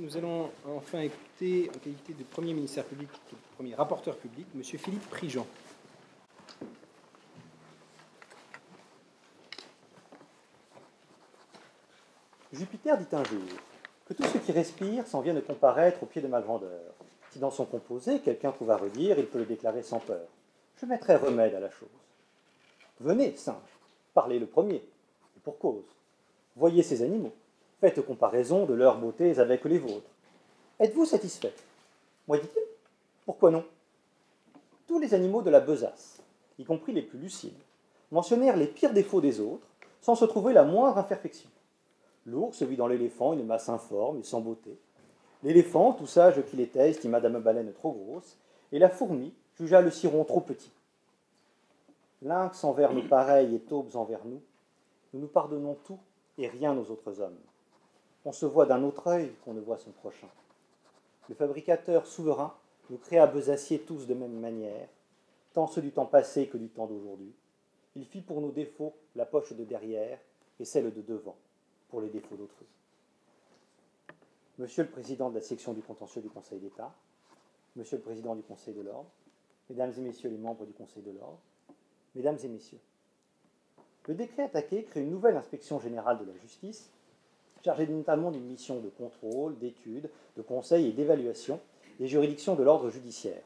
Nous allons enfin écouter, en qualité de premier ministère public, de premier rapporteur public, M. Philippe Prigent. Jupiter dit un jour que tout ce qui respire s'en vient de comparaître au pied de ma grandeur. Si dans son composé, quelqu'un trouve à redire, il peut le déclarer sans peur. Je mettrai remède à la chose. Venez, singes, parlez le premier, et pour cause. Voyez ces animaux, faites comparaison de leurs beautés avec les vôtres. Êtes-vous satisfait? Moi, dit-il, pourquoi non? Tous les animaux de la besace, y compris les plus lucides, mentionnèrent les pires défauts des autres, sans se trouver la moindre imperfection. L'ours vit dans l'éléphant une masse informe et sans beauté. L'éléphant, tout sage qu'il était, estima Dame Baleine trop grosse, et la fourmi jugea le ciron trop petit. Lynx envers nos pareils et taubes envers nous, nous nous pardonnons tout et rien aux autres hommes. On se voit d'un autre œil qu'on ne voit son prochain. Le fabricateur souverain nous créa besaciers tous de même manière, tant ceux du temps passé que du temps d'aujourd'hui. Il fit pour nos défauts la poche de derrière et celle de devant, pour les défauts d'autrui. Monsieur le Président de la section du contentieux du Conseil d'État, Monsieur le Président du Conseil de l'Ordre, Mesdames et Messieurs les membres du Conseil de l'Ordre, Mesdames et Messieurs, le décret attaqué crée une nouvelle inspection générale de la justice, chargée notamment d'une mission de contrôle, d'étude, de conseil et d'évaluation des juridictions de l'ordre judiciaire.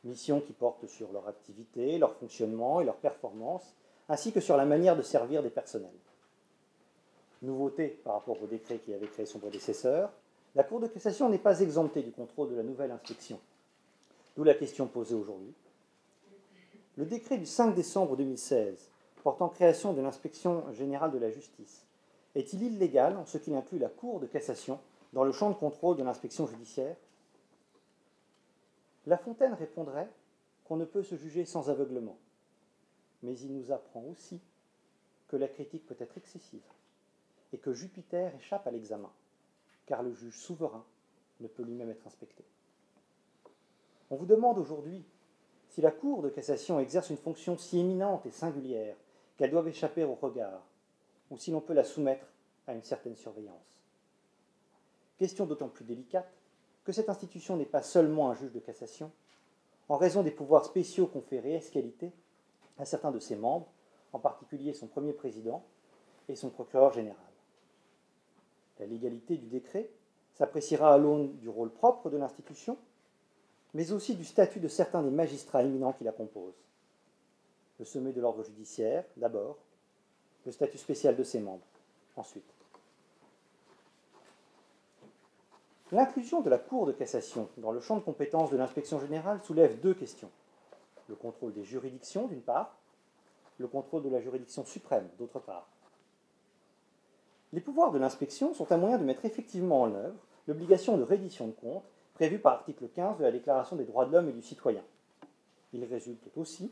Mission qui porte sur leur activité, leur fonctionnement et leur performance, ainsi que sur la manière de servir des personnels. Nouveauté par rapport au décret qui avait créé son prédécesseur, la Cour de cassation n'est pas exemptée du contrôle de la nouvelle inspection. D'où la question posée aujourd'hui. Le décret du 5 décembre 2016 portant création de l'inspection générale de la justice est-il illégal en ce qu'il inclut la Cour de cassation dans le champ de contrôle de l'inspection judiciaire? La Fontaine répondrait qu'on ne peut se juger sans aveuglement, mais il nous apprend aussi que la critique peut être excessive et que Jupiter échappe à l'examen, car le juge souverain ne peut lui-même être inspecté. On vous demande aujourd'hui si la Cour de cassation exerce une fonction si éminente et singulière qu'elle doit échapper au regard, ou si l'on peut la soumettre à une certaine surveillance. Question d'autant plus délicate que cette institution n'est pas seulement un juge de cassation, en raison des pouvoirs spéciaux conférés esqualité à certains de ses membres, en particulier son premier président et son procureur général. La légalité du décret s'appréciera à l'aune du rôle propre de l'institution, mais aussi du statut de certains des magistrats éminents qui la composent. Le sommet de l'ordre judiciaire, d'abord, le statut spécial de ses membres, ensuite. L'inclusion de la Cour de cassation dans le champ de compétences de l'inspection générale soulève deux questions. Le contrôle des juridictions, d'une part, le contrôle de la juridiction suprême, d'autre part. Les pouvoirs de l'inspection sont un moyen de mettre effectivement en œuvre l'obligation de reddition de comptes prévue par l'article 15 de la Déclaration des droits de l'homme et du citoyen. Il résulte aussi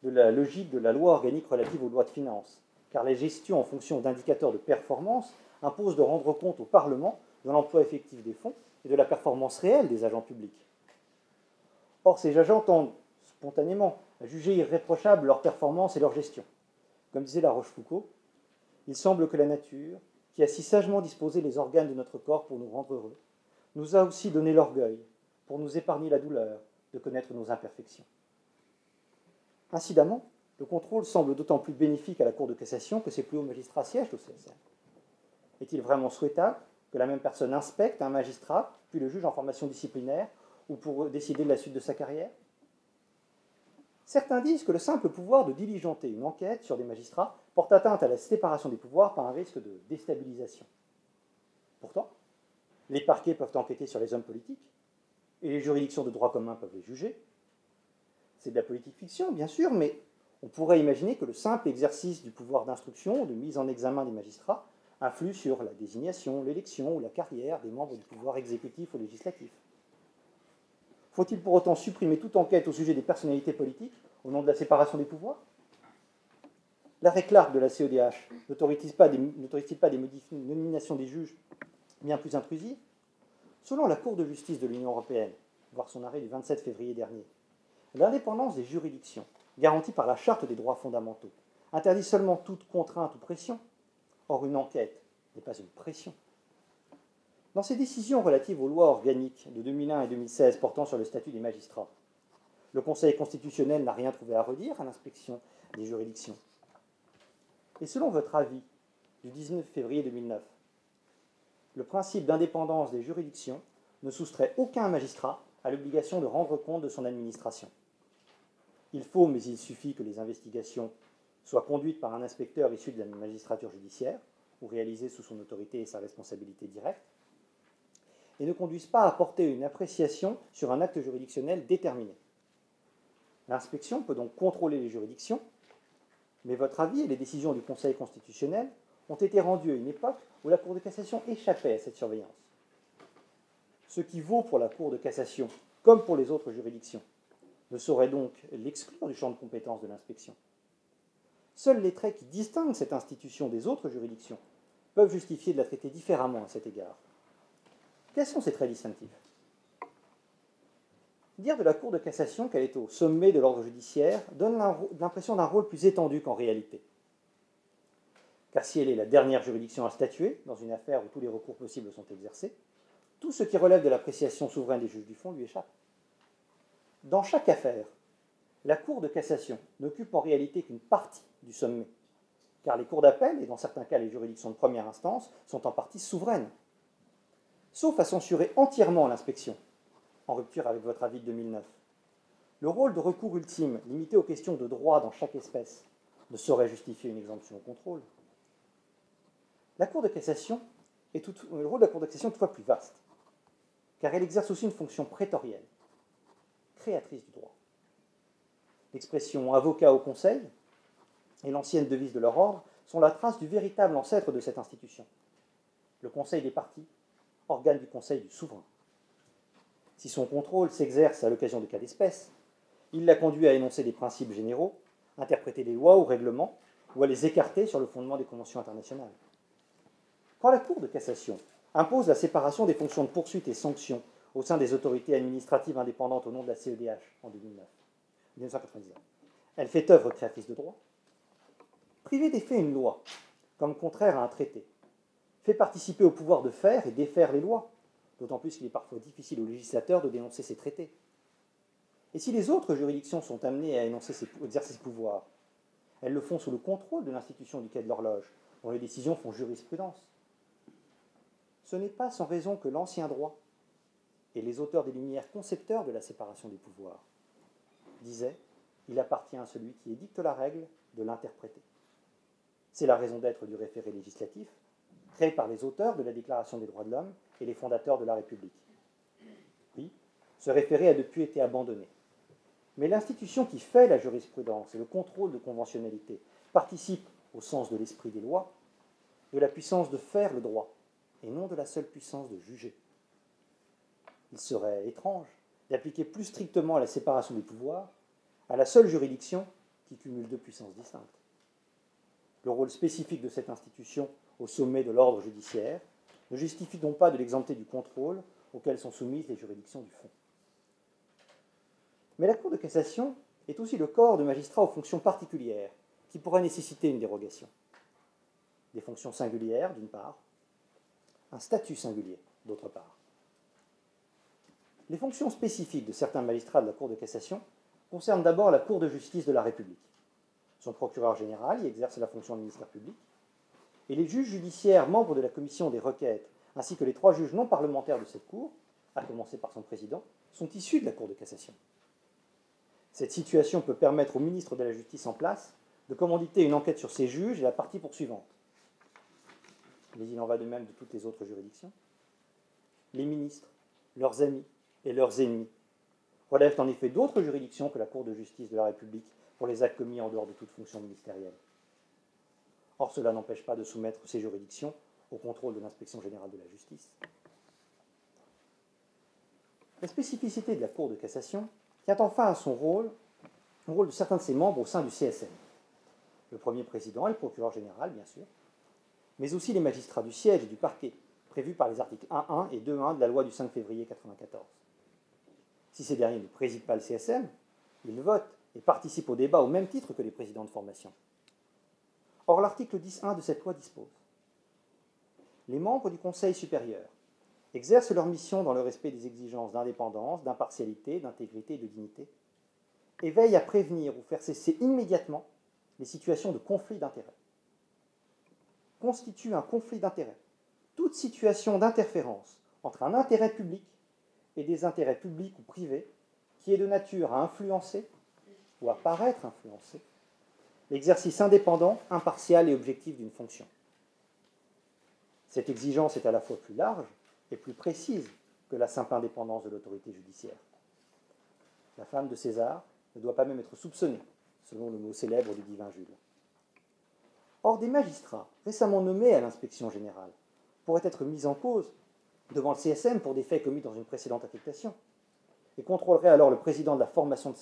de la logique de la loi organique relative aux lois de finances, car les gestions en fonction d'indicateurs de performance imposent de rendre compte au Parlement de l'emploi effectif des fonds et de la performance réelle des agents publics. Or, ces agents tendent spontanément à juger irréprochables leur performance et leur gestion. Comme disait La Rochefoucauld, il semble que la nature, qui a si sagement disposé les organes de notre corps pour nous rendre heureux, nous a aussi donné l'orgueil pour nous épargner la douleur de connaître nos imperfections. Incidemment, le contrôle semble d'autant plus bénéfique à la Cour de cassation que ses plus hauts magistrats siègent au CSM. Est-il vraiment souhaitable que la même personne inspecte un magistrat, puis le juge en formation disciplinaire, ou pour décider de la suite de sa carrière? Certains disent que le simple pouvoir de diligenter une enquête sur des magistrats porte atteinte à la séparation des pouvoirs par un risque de déstabilisation. Pourtant, les parquets peuvent enquêter sur les hommes politiques, et les juridictions de droit commun peuvent les juger. C'est de la politique fiction, bien sûr, mais on pourrait imaginer que le simple exercice du pouvoir d'instruction, de mise en examen des magistrats, influe sur la désignation, l'élection ou la carrière des membres du pouvoir exécutif ou législatif. Faut-il pour autant supprimer toute enquête au sujet des personnalités politiques au nom de la séparation des pouvoirs? L'arrêt Clark de la CEDH n'autorise-t-il pas des nominations des juges bien plus intrusives? Selon la Cour de justice de l'Union européenne, voir son arrêt du 27 février dernier, l'indépendance des juridictions, garantie par la Charte des droits fondamentaux, interdit seulement toute contrainte ou pression. Or, une enquête n'est pas une pression. Dans ses décisions relatives aux lois organiques de 2001 et 2016 portant sur le statut des magistrats, le Conseil constitutionnel n'a rien trouvé à redire à l'inspection des juridictions. Et selon votre avis du 19 février 2009, le principe d'indépendance des juridictions ne soustrait aucun magistrat à l'obligation de rendre compte de son administration. Il faut, mais il suffit que les investigations soient conduites par un inspecteur issu de la magistrature judiciaire ou réalisées sous son autorité et sa responsabilité directe, et ne conduisent pas à porter une appréciation sur un acte juridictionnel déterminé. L'inspection peut donc contrôler les juridictions, mais votre avis et les décisions du Conseil constitutionnel ont été rendus à une époque où la Cour de cassation échappait à cette surveillance. Ce qui vaut pour la Cour de cassation, comme pour les autres juridictions, ne saurait donc l'exclure du champ de compétence de l'inspection. Seuls les traits qui distinguent cette institution des autres juridictions peuvent justifier de la traiter différemment à cet égard. Quels sont ces traits distinctifs ? Dire de la Cour de cassation qu'elle est au sommet de l'ordre judiciaire donne l'impression d'un rôle plus étendu qu'en réalité. Car si elle est la dernière juridiction à statuer dans une affaire où tous les recours possibles sont exercés, tout ce qui relève de l'appréciation souveraine des juges du fond lui échappe. Dans chaque affaire, la Cour de cassation n'occupe en réalité qu'une partie du sommet, car les cours d'appel, et dans certains cas les juridictions de première instance, sont en partie souveraines. Sauf à censurer entièrement l'inspection, en rupture avec votre avis de 2009. Le rôle de recours ultime, limité aux questions de droit dans chaque espèce, ne saurait justifier une exemption au contrôle. Le rôle de la Cour de cassation est toutefois plus vaste, car elle exerce aussi une fonction prétorienne, créatrice du droit. L'expression « avocat au Conseil » et l'ancienne devise de leur ordre sont la trace du véritable ancêtre de cette institution, le Conseil des parties, organe du Conseil du souverain. Si son contrôle s'exerce à l'occasion de cas d'espèce, il l'a conduit à énoncer des principes généraux, interpréter des lois ou règlements, ou à les écarter sur le fondement des conventions internationales. Quand la Cour de cassation impose la séparation des fonctions de poursuite et sanction au sein des autorités administratives indépendantes au nom de la CEDH en 1999, elle fait œuvre créatrice de droit. Priver d'effet une loi, comme contraire à un traité, fait participer au pouvoir de faire et défaire les lois, d'autant plus qu'il est parfois difficile aux législateurs de dénoncer ces traités. Et si les autres juridictions sont amenées à exercer ces pouvoirs, elles le font sous le contrôle de l'institution du Quai de l'Horloge, dont les décisions font jurisprudence. Ce n'est pas sans raison que l'ancien droit et les auteurs des Lumières concepteurs de la séparation des pouvoirs disaient « Il appartient à celui qui édicte la règle de l'interpréter ». C'est la raison d'être du référé législatif, créé par les auteurs de la Déclaration des droits de l'homme et les fondateurs de la République. Oui, ce référé a depuis été abandonné. Mais l'institution qui fait la jurisprudence et le contrôle de conventionnalité participe, au sens de l'esprit des lois, de la puissance de faire le droit, et non de la seule puissance de juger. Il serait étrange d'appliquer plus strictement la séparation des pouvoirs à la seule juridiction qui cumule deux puissances distinctes. Le rôle spécifique de cette institution au sommet de l'ordre judiciaire ne justifie donc pas de l'exempter du contrôle auquel sont soumises les juridictions du fond. Mais la Cour de cassation est aussi le corps de magistrats aux fonctions particulières qui pourraient nécessiter une dérogation. Des fonctions singulières, d'une part, un statut singulier, d'autre part. Les fonctions spécifiques de certains magistrats de la Cour de cassation concernent d'abord la Cour de justice de la République. Son procureur général y exerce la fonction de ministère public, et les juges judiciaires membres de la commission des requêtes, ainsi que les 3 juges non parlementaires de cette Cour, à commencer par son président, sont issus de la Cour de cassation. Cette situation peut permettre au ministre de la Justice en place de commanditer une enquête sur ces juges et la partie poursuivante. Mais il en va de même de toutes les autres juridictions. Les ministres, leurs amis et leurs ennemis relèvent en effet d'autres juridictions que la Cour de justice de la République pour les actes commis en dehors de toute fonction ministérielle. Or, cela n'empêche pas de soumettre ces juridictions au contrôle de l'Inspection générale de la justice. La spécificité de la Cour de cassation tient enfin à son rôle, au rôle de certains de ses membres au sein du CSM. Le premier président et le procureur général, bien sûr, mais aussi les magistrats du siège et du parquet, prévus par les articles 1.1 et 2.1 de la loi du 5 février 1994. Si ces derniers ne président pas le CSM, ils votent et participent au débat au même titre que les présidents de formation. Or, l'article 10.1 de cette loi dispose : les membres du Conseil supérieur exercent leur mission dans le respect des exigences d'indépendance, d'impartialité, d'intégrité et de dignité, et veillent à prévenir ou faire cesser immédiatement les situations de conflit d'intérêts. Constitue un conflit d'intérêts toute situation d'interférence entre un intérêt public et des intérêts publics ou privés qui est de nature à influencer ou à paraître influencer l'exercice indépendant, impartial et objectif d'une fonction. Cette exigence est à la fois plus large et plus précise que la simple indépendance de l'autorité judiciaire. La femme de César ne doit pas même être soupçonnée, selon le mot célèbre du divin Jules. Or, des magistrats récemment nommés à l'inspection générale pourraient être mis en cause devant le CSM pour des faits commis dans une précédente affectation et contrôleraient alors le président de la formation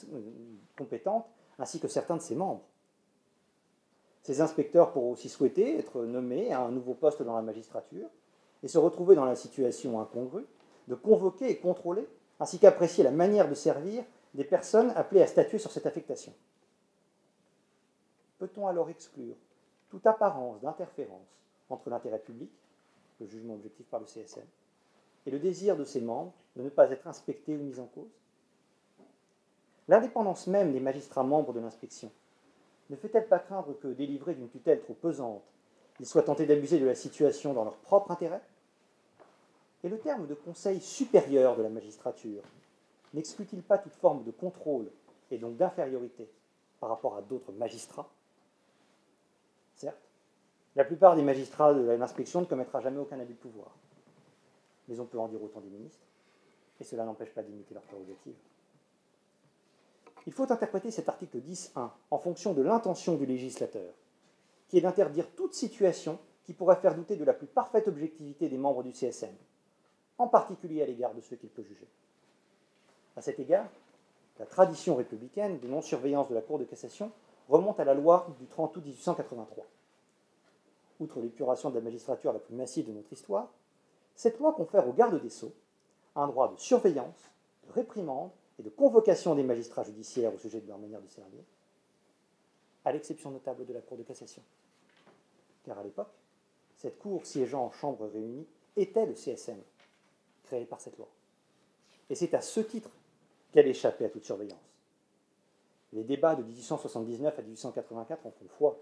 compétente ainsi que certains de ses membres. Ces inspecteurs pourront aussi souhaiter être nommés à un nouveau poste dans la magistrature et se retrouver dans la situation incongrue de convoquer et contrôler ainsi qu'apprécier la manière de servir des personnes appelées à statuer sur cette affectation. Peut-on alors exclure toute apparence d'interférence entre l'intérêt public, le jugement objectif par le CSM, et le désir de ses membres de ne pas être inspectés ou mis en cause? L'indépendance même des magistrats membres de l'inspection ne fait-elle pas craindre que, délivrés d'une tutelle trop pesante, ils soient tentés d'abuser de la situation dans leur propre intérêt? Et le terme de conseil supérieur de la magistrature n'exclut-il pas toute forme de contrôle et donc d'infériorité par rapport à d'autres magistrats? Certes, la plupart des magistrats de l'inspection ne commettra jamais aucun abus de pouvoir. Mais on peut en dire autant des ministres, et cela n'empêche pas d'imiter leurs prérogatives. Il faut interpréter cet article 10.1 en fonction de l'intention du législateur, qui est d'interdire toute situation qui pourrait faire douter de la plus parfaite objectivité des membres du CSM, en particulier à l'égard de ceux qu'il peut juger. À cet égard, la tradition républicaine de non-surveillance de la Cour de cassation remonte à la loi du 30 août 1883. Outre l'épuration de la magistrature la plus massive de notre histoire, cette loi confère au garde des Sceaux un droit de surveillance, de réprimande et de convocation des magistrats judiciaires au sujet de leur manière de servir, à l'exception notable de la Cour de cassation. Car à l'époque, cette cour siégeant en chambre réunie était le CSM, créé par cette loi. Et c'est à ce titre qu'elle échappait à toute surveillance. Les débats de 1879 à 1884 en font foi.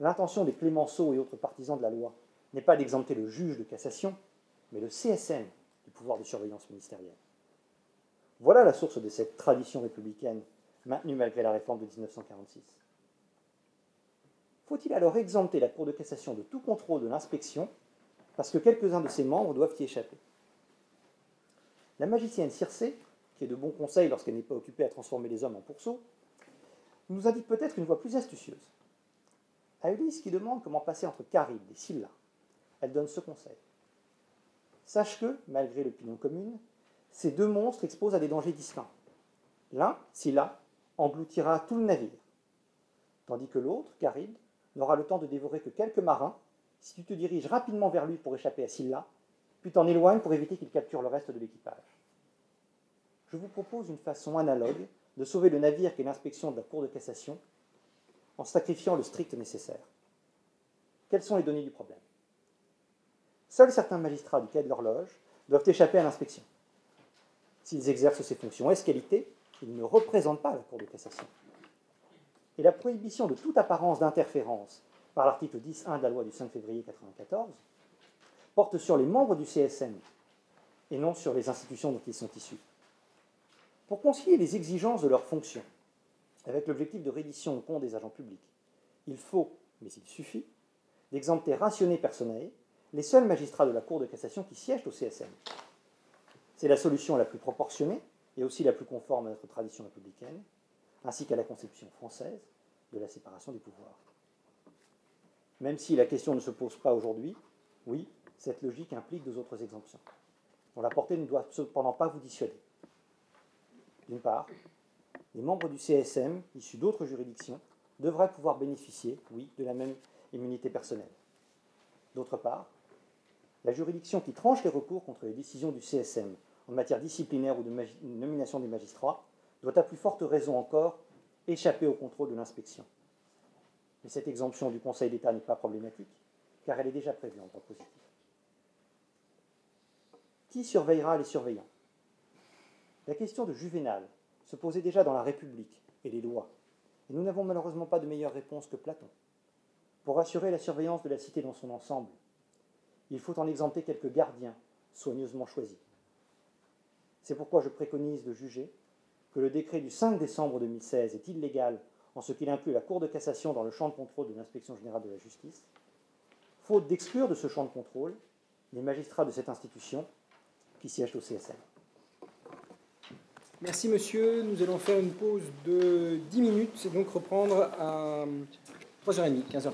L'intention des Clémenceaux et autres partisans de la loi n'est pas d'exempter le juge de cassation, mais le CSM du pouvoir de surveillance ministérielle. Voilà la source de cette tradition républicaine, maintenue malgré la réforme de 1946. Faut-il alors exempter la Cour de cassation de tout contrôle de l'inspection parce que quelques-uns de ses membres doivent y échapper? La magicienne Circé, qui est de bon conseil lorsqu'elle n'est pas occupée à transformer les hommes en pourceaux, nous indique peut-être une voie plus astucieuse. À Ulysse qui demande comment passer entre Charybde et Scylla, elle donne ce conseil. Sache que, malgré l'opinion commune, ces deux monstres exposent à des dangers distincts. L'un, Scylla, engloutira tout le navire, tandis que l'autre, Charybde, n'aura le temps de dévorer que quelques marins si tu te diriges rapidement vers lui pour échapper à Scylla, puis t'en éloignes pour éviter qu'il capture le reste de l'équipage. Je vous propose une façon analogue de sauver le navire qu'est l'inspection de la Cour de cassation en sacrifiant le strict nécessaire. Quelles sont les données du problème? Seuls certains magistrats du quai de l'horloge doivent échapper à l'inspection. S'ils exercent ces fonctions ès-qualité, ils ne représentent pas la Cour de cassation. Et la prohibition de toute apparence d'interférence par l'article 10.1 de la loi du 5 février 1994 porte sur les membres du CSM et non sur les institutions dont ils sont issus. Pour concilier les exigences de leurs fonctions avec l'objectif de reddition au compte des agents publics, il faut, mais il suffit, d'exempter rationnés personnels les seuls magistrats de la Cour de cassation qui siègent au CSM. C'est la solution la plus proportionnée et aussi la plus conforme à notre tradition républicaine, ainsi qu'à la conception française de la séparation des pouvoirs. Même si la question ne se pose pas aujourd'hui, oui, cette logique implique deux autres exemptions, dont la portée ne doit cependant pas vous dissuader. D'une part, les membres du CSM, issus d'autres juridictions, devraient pouvoir bénéficier, oui, de la même immunité personnelle. D'autre part, la juridiction qui tranche les recours contre les décisions du CSM en matière disciplinaire ou de nomination des magistrats doit à plus forte raison encore échapper au contrôle de l'inspection. Mais cette exemption du Conseil d'État n'est pas problématique, car elle est déjà prévue en droit positif. Qui surveillera les surveillants? La question de Juvénal se posait déjà dans la République et les lois, et nous n'avons malheureusement pas de meilleure réponse que Platon. Pour assurer la surveillance de la cité dans son ensemble, il faut en exempter quelques gardiens soigneusement choisis. C'est pourquoi je préconise de juger que le décret du 5 décembre 2016 est illégal en ce qu'il inclut la Cour de cassation dans le champ de contrôle de l'Inspection générale de la justice, faute d'exclure de ce champ de contrôle les magistrats de cette institution qui siègent au CSM. Merci monsieur. Nous allons faire une pause de 10 minutes et donc reprendre à 3h30, 15h30.